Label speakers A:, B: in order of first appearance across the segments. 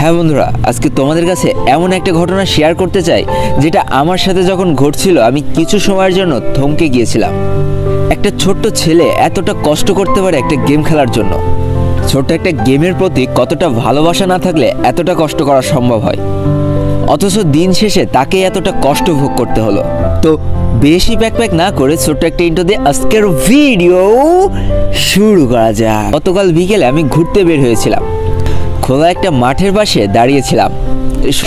A: হ্যাঁ বন্ধুরা, আজকে তোমাদের কাছে এমন একটা ঘটনা শেয়ার করতে চাই যেটা আমার সাথে যখন ঘটছিল আমি কিছু সময়ের জন্য থমকে গিয়েছিলাম। একটা ছোট্ট ছেলে এতটা কষ্ট করতে পারে একটা গেম খেলার জন্য। ছোট্ট একটা গেমের প্রতি কতটা ভালোবাসা না থাকলে এতটা কষ্ট করা সম্ভব হয়, অথচ দিন শেষে তাকে এতটা কষ্ট ভোগ করতে হলো। তো বেশি প্যাক না করে ছোট্ট একটা ইন্ট্রো দিয়ে আজকের ভিডিও শুরু করা যাক। গতকাল বিকেলে আমি ঘুরতে বের হয়েছিলাম। খোলা একটা মাঠের পাশে দাঁড়িয়েছিলাম,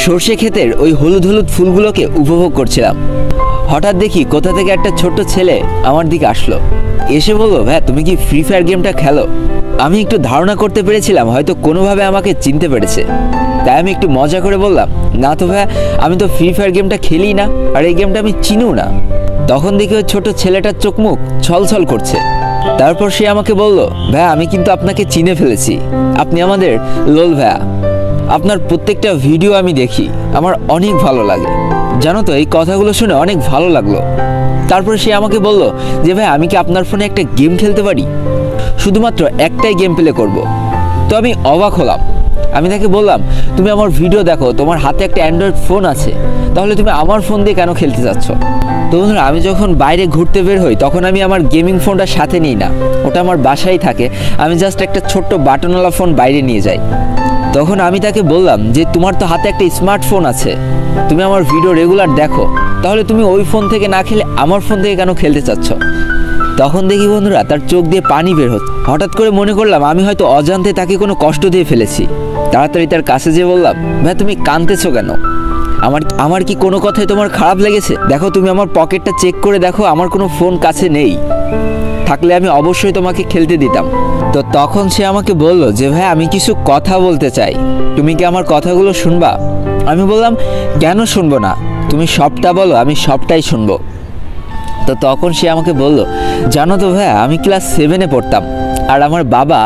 A: সর্ষে ক্ষেতের ওই হলুদ হলুদ ফুলগুলোকে উপভোগ করছিলাম। হঠাৎ দেখি কোথা থেকে একটা ছোট্ট ছেলে আমার দিকে আসলো, এসে বলল, ভাই তুমি কি ফ্রি ফায়ার গেমটা খেলো? আমি একটু ধারণা করতে পেরেছিলাম হয়তো কোনোভাবে আমাকে চিনতে পেরেছে, তাই আমি একটু মজা করে বললাম, না তো ভাইয়া, আমি তো ফ্রি ফায়ার গেমটা খেলি না, আর এই গেমটা আমি চিনিও না। তখন দেখি ওই ছোট ছেলেটার চোখ মুখ ছলছল করছে। তারপর সে আমাকে বলল, ভাইয়া আমি কিন্তু আপনাকে চিনে ফেলেছি, আপনি আমাদের লোল ভাইয়া, আপনার প্রত্যেকটা ভিডিও আমি দেখি, আমার অনেক ভালো লাগে। জানো তো, এই কথাগুলো শুনে অনেক ভালো লাগলো। তারপর সে আমাকে বলল যে, ভাই আমি কি আপনার ফোনে একটা গেম খেলতে পারি? শুধুমাত্র একটাই গেম প্লে করব। তো আমি অবাক হলাম। আমি তাকে বললাম, তুমি আমার ভিডিও দেখো, তোমার হাতে একটা অ্যান্ড্রয়েড ফোন আছে, তাহলে তুমি আমার ফোন দিয়ে কেন খেলতে চাচ্ছ? তো বন্ধুরা, আমি যখন বাইরে ঘুরতে বের হই তখন আমি আমার গেমিং ফোনটা সাথে নিই না, ওটা আমার বাসায় থাকে। আমি জাস্ট একটা ছোট্ট বাটনওয়ালা ফোন বাইরে নিয়ে যাই। তখন আমি তাকে বললাম যে, তোমার তো হাতে একটা স্মার্টফোন আছে, তুমি আমার ভিডিও রেগুলার দেখো, তাহলে তুমি ওই ফোন থেকে না খেলে আমার ফোন থেকে কেন খেলতে চাচ্ছ? তখন দেখি বন্ধুরা তার চোখ দিয়ে পানি বের হচ্ছে। হঠাৎ করে মনে করলাম আমি হয়তো অজান্তে তাকে কোনো কষ্ট দিয়ে ফেলেছি। তাড়াতাড়ি তার কাছে যেয়ে বললাম, ভাই তুমি কাঁদতেছো কেন? আমার কি কোনো কথাই তোমার খারাপ লেগেছে? দেখো, তুমি আমার পকেটটা চেক করে দেখো, আমার কোনো ফোন কাছে নেই, থাকলে আমি অবশ্যই তোমাকে খেলতে দিতাম। তো তখন সে আমাকে বলল যে, ভাই আমি কিছু কথা বলতে চাই, তুমি কি আমার কথাগুলো শুনবা? আমি বললাম, কেন শুনবো না, তুমি সবটা বলো, আমি সবটাই শুনবো। তো তখন সে আমাকে বলল, জানো তো ভাইয়া, আমি ক্লাস 7-এ পড়তাম, আর আমার বাবা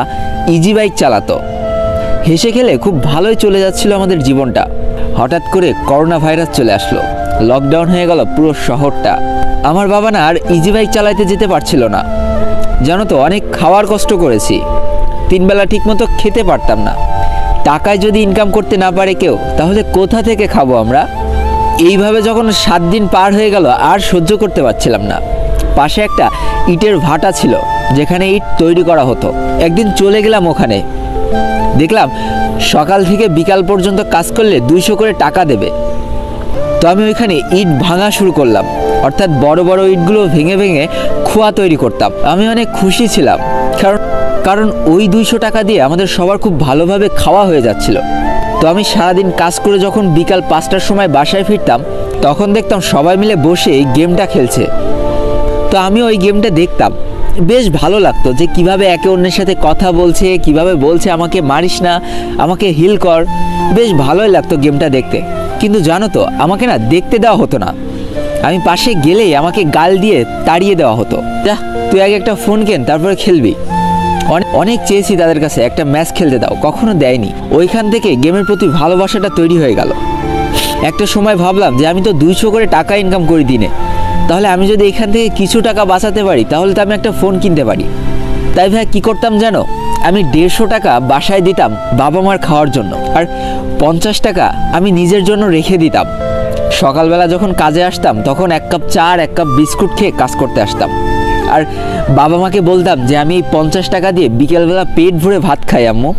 A: ইজি বাইক চালাতো। হেসে খেলে খুব ভালোই চলে যাচ্ছিল আমাদের জীবনটা। হঠাৎ করে করোনা ভাইরাস চলে আসলো, লকডাউন হয়ে গেল পুরো শহরটা। আমার বাবা না আর ইজি বাইক চালাতে যেতে পারছিল না। জানো তো, অনেক খাওয়ার কষ্ট করেছি, 3 বেলা ঠিকমতো খেতে পারতাম না। টাকায় যদি ইনকাম করতে না পারে কেউ, তাহলে কোথা থেকে খাবো আমরা? এইভাবে যখন 7 দিন পার হয়ে গেল, আর সহ্য করতে পারছিলাম না। পাশে একটা ইটের ভাটা ছিল, যেখানে ইট তৈরি করা হতো। একদিন চলে গেলাম ওখানে, দেখলাম সকাল থেকে বিকাল পর্যন্ত কাজ করলে 200 করে টাকা দেবে। তো আমি ওইখানে ইট ভাঙা শুরু করলাম, অর্থাৎ বড় বড় ইটগুলো ভেঙে ভেঙে খোয়া তৈরি করতাম। আমি অনেক খুশি ছিলাম, কারণ ওই 200 টাকা দিয়ে আমাদের সবার খুব ভালোভাবে খাওয়া হয়ে যাচ্ছিল। তো আমি সারাদিন কাজ করে যখন বিকাল 5টার সময় বাসায় ফিরতাম, তখন দেখতাম সবাই মিলে বসে এই গেমটা খেলছে। তো আমি ওই গেমটা দেখতাম, বেশ ভালো লাগতো যে কিভাবে একে অন্যের সাথে কথা বলছে, কিভাবে বলছে আমাকে মারিস না, আমাকে হিল কর। বেশ ভালোই লাগতো গেমটা দেখতে। কিন্তু জানো তো, আমাকে না দেখতে দেওয়া হতো না। আমি পাশে গেলেই আমাকে গাল দিয়ে তাড়িয়ে দেওয়া হতো, যা তুই আগে একটা ফোন কেন, তারপরে খেলবি। অনেক চেয়েছি তাদের কাছে একটা ম্যাচ খেলতে দাও, কখনো দেয়নি। ওইখান থেকে গেমের প্রতি ভালোবাসাটা তৈরি হয়ে গেল। একটা সময় ভাবলাম যে আমি তো 200 করে টাকা ইনকাম করি দিনে, তাহলে আমি যদি এখান থেকে কিছু টাকা বাঁচাতে পারি, তাহলে তো আমি একটা ফোন কিনতে পারি। তাই ভাই কী করতাম জানো, আমি 150 টাকা বাসায় দিতাম বাবা মার খাওয়ার জন্য, আর 50 টাকা আমি নিজের জন্য রেখে দিতাম। সকালবেলা যখন কাজে আসতাম, তখন 1 কাপ চা আর 1 কাপ বিস্কুট খেয়ে কাজ করতে আসতাম। আর বাবা মাকে বলতাম যে আমি এই 50 টাকা দিয়ে বিকেলবেলা পেট ভরে ভাত খাই আম্মু।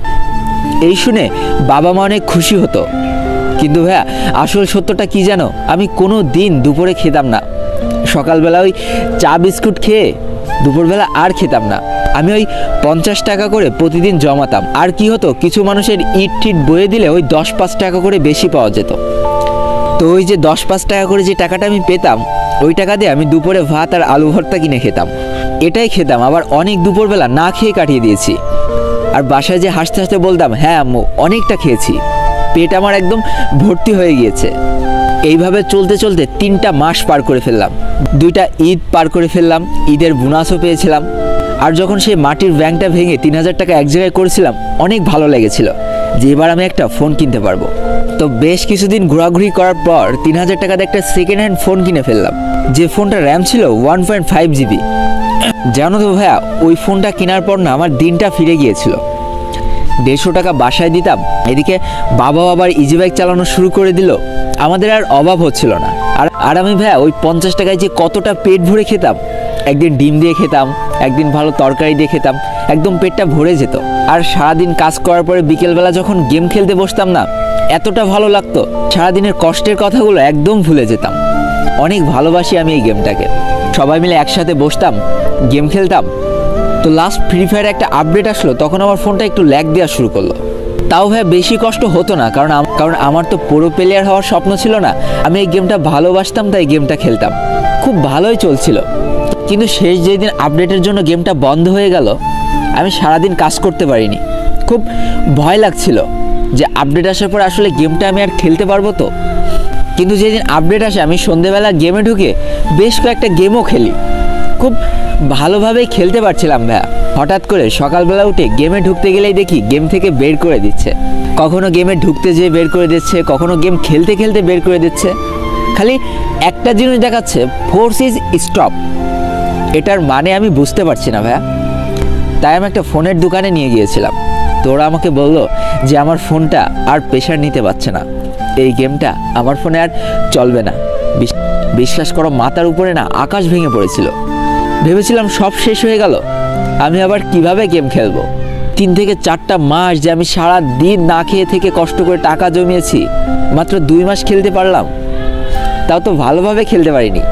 A: এই শুনে বাবা মা অনেক খুশি হতো। কিন্তু ভাইয়া, আসল সত্যটা কি জানো, আমি কোনো দিন দুপুরে খেতাম না। সকালবেলা ওই চা বিস্কুট খেয়ে দুপুরবেলা আর খেতাম না। আমি ওই 50 টাকা করে প্রতিদিন জমাতাম। আর কি হতো, কিছু মানুষের ইট টিট বয়ে দিলে ওই 10-5 টাকা করে বেশি পাওয়া যেত। তো ওই যে 10-5 টাকা করে যে টাকাটা আমি পেতাম, ওই টাকা দিয়ে আমি দুপুরে ভাত আর আলু ভর্তা কিনে খেতাম। এটাই খেতাম, আবার অনেক দুপুরবেলা না খেয়ে কাটিয়ে দিয়েছি। আর বাসায় যে হাসতে হাসতে বলতাম, হ্যাঁ আম্মু অনেকটা খেয়েছি, পেট আমার একদম ভর্তি হয়ে গিয়েছে। এইভাবে চলতে চলতে 3টা মাস পার করে ফেললাম, 2টা ঈদ পার করে ফেললাম, ঈদের বোনাসও পেয়েছিলাম। আর যখন সেই মাটির ব্যাংকটা ভেঙে 3000 টাকা এক জায়গায় করেছিলাম, অনেক ভালো লেগেছিল যে এবার আমি একটা ফোন কিনতে পারবো। তো বেশ কিছুদিন ঘোরাঘুরি করার পর 3000 টাকাতে একটা সেকেন্ড হ্যান্ড ফোন কিনে ফেললাম, যে ফোনটা র্যাম ছিল 1.5 GB। জানো তো ভাইয়া, ওই ফোনটা কেনার পর না আমার দিনটা ফিরে গিয়েছিল। 150 টাকা বাসায় দিতাম, এদিকে বাবা আবার ইজি বাইক চালানো শুরু করে দিল। আমাদের আর অভাব হচ্ছিল না। আর আমি ভাইয়া ওই 50 টাকায় যে কতটা পেট ভরে খেতাম। একদিন ডিম দিয়ে খেতাম, একদিন ভালো তরকারি দিয়ে খেতাম, একদম পেটটা ভরে যেত। আর সারাদিন কাজ করার পরে বিকেলবেলা যখন গেম খেলতে বসতাম না, এতটা ভালো লাগতো, সারাদিনের কষ্টের কথাগুলো একদম ভুলে যেতাম। অনেক ভালোবাসি আমি এই গেমটাকে। সবাই মিলে একসাথে বসতাম, গেম খেলতাম। তো লাস্ট ফ্রি ফায়ার একটা আপডেট আসলো, তখন আমার ফোনটা একটু ল্যাগ দেওয়া শুরু করলো। তাও ভাই বেশি কষ্ট হতো না, কারণ আমার তো প্রো প্লেয়ার হওয়ার স্বপ্ন ছিল না। আমি এই গেমটা ভালোবাসতাম, তাই গেমটা খেলতাম, খুব ভালোই চলছিল। কিন্তু শেষ যেদিন আপডেটের জন্য গেমটা বন্ধ হয়ে গেল, আমি সারাদিন কাজ করতে পারিনি। খুব ভয় লাগছিল যে আপডেট আসার পর আসলে গেমটা আমি আর খেলতে পারবো তো। কিন্তু যেদিন আপডেট আসে আমি সন্ধেবেলা গেমে ঢুকে বেশ কয়েকটা গেমও খেলি, খুব ভালোভাবেই খেলতে পারছিলাম ভাইয়া। হঠাৎ করে সকালবেলা উঠে গেমে ঢুকতে গেলেই দেখি গেম থেকে বের করে দিচ্ছে। কখনো গেমে ঢুকতে যেয়ে বের করে দিচ্ছে, কখনো গেম খেলতে খেলতে বের করে দিচ্ছে। খালি একটা জিনিস দেখাচ্ছে, ফোর্স ইজ স্টপ। এটার মানে আমি বুঝতে পারছি না ভাইয়া। তাই আমি একটা ফোনের দোকানে নিয়ে গিয়েছিলাম। তো ওরা আমাকে বললো যে আমার ফোনটা আর প্রেশার নিতে পারছে না, এই গেমটা আমার ফোনে আর চলবে না। বিশ্বাস করো, মাথার উপরে না আকাশ ভেঙে পড়েছিল। ভেবেছিলাম সব শেষ হয়ে গেল, আমি আবার কিভাবে গেম খেলবো। 3 থেকে 4টা মাস যে আমি সারা দিন না খেয়ে থেকে কষ্ট করে টাকা জমিয়েছি, মাত্র 2 মাস খেলতে পারলাম, তাও তো ভালোভাবে খেলতে পারিনি।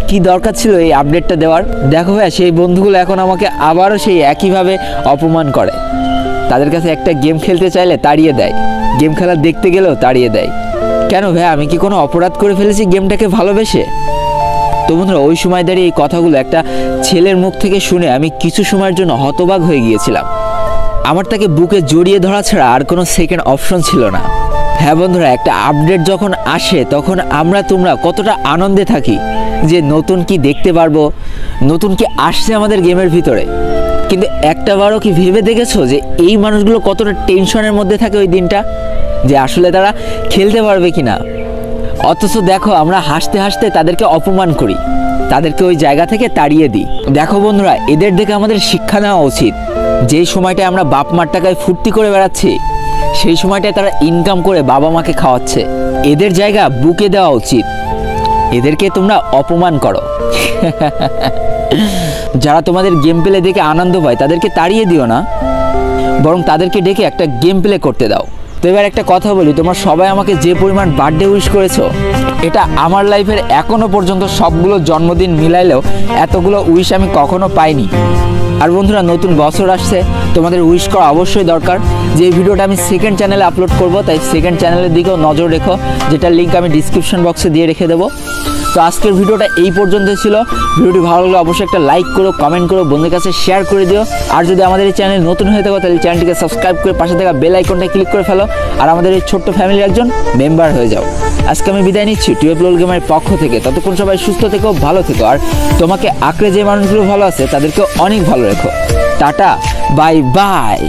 A: কি দরকার ছিল এই আপডেটটা দেওয়ার? দেখো ভাইয়া, সেই বন্ধুগুলো এখন আমাকে আবারও সেই একইভাবে অপমান করে। তাদের কাছে একটা গেম খেলতে চাইলে তাড়িয়ে দেয়, গেম খেলা দেখতে গেলেও তাড়িয়ে দেয়। কেন ভাইয়া, আমি কি কোনো অপরাধ করে ফেলেছি গেমটাকে ভালোবেসে? তো বন্ধুরা, ওই সময় দাঁড়িয়ে এই কথাগুলো একটা ছেলের মুখ থেকে শুনে আমি কিছু সময়ের জন্য হতবাক হয়ে গিয়েছিলাম। আমার তাকে বুকে জড়িয়ে ধরা ছাড়া আর কোনো সেকেন্ড অপশন ছিল না। হ্যাঁ বন্ধুরা, একটা আপডেট যখন আসে তখন তোমরা কতটা আনন্দে থাকি যে নতুন কি দেখতে পারবো, নতুন কি আসছে আমাদের গেমের ভিতরে। কিন্তু একটাবারও কি ভেবে দেখেছো যে এই মানুষগুলো কতটা টেনশনের মধ্যে থাকে ওই দিনটা, যে আসলে তারা খেলতে পারবে কিনা। অথচ দেখো, আমরা হাসতে হাসতে তাদেরকে অপমান করি, তাদেরকে ওই জায়গা থেকে তাড়িয়ে দিই। দেখো বন্ধুরা, এদের দেখে আমাদের শিক্ষা নেওয়া উচিত। যেই সময়টায় আমরা বাপ মার টাকায় ফুর্তি করে বেড়াচ্ছি, সেই সময়টায় তারা ইনকাম করে বাবা মাকে খাওয়াচ্ছে। এদের জায়গা বুকে দেওয়া উচিত। এদেরকে তোমরা অপমান করো। যারা তোমাদের গেম প্লে দেখে আনন্দ পায় তাদেরকে তাড়িয়ে দিও না, বরং তাদেরকে ডেকে একটা গেম প্লে করতে দাও। তো এবার একটা কথা বলি, তোমরা সবাই আমাকে যে পরিমাণ বার্থডে উইশ করেছো, এটা আমার লাইফের এখনো পর্যন্ত সবগুলো জন্মদিন মিলাইলেও এতগুলো উইশ আমি কখনো পাইনি। আর বন্ধুরা, নতুন বছর আসছে, তোমাদের উইশ করা অবশ্যই দরকার। যে ভিডিওটা আমি সেকেন্ড চ্যানেলে আপলোড করব, তাই সেকেন্ড চ্যানেলের দিকেও নজর রেখো, যেটার লিঙ্ক আমি ডিসক্রিপশন বক্সে দিয়ে রেখে দেবো। তো আজকের ভিডিওটা এই পর্যন্ত ছিল। ভিডিওটি ভালো লাগলে অবশ্যই একটা লাইক করো, কমেন্ট করো, বন্ধুদের কাছে শেয়ার করে দিও। আর যদি আমাদের এই চ্যানেল নতুন হয়ে থাকো, তাহলে চ্যানেলটিকে সাবস্ক্রাইব করে পাশে থাকা বেল আইকনটা ক্লিক করে ফেলো, আর আমাদের এই ছোট্ট ফ্যামিলির একজন মেম্বার হয়ে যাও। আজকে আমি বিদায় নিচ্ছি 12 লোল গেমের পক্ষ থেকে। ততক্ষণ সবাই সুস্থ থেকো, ভালো থেকো, আর তোমাকে আঁকড়ে যে মানুষগুলো ভালো আছে তাদেরকে অনেক ভালো রেখো। Tata, bye bye.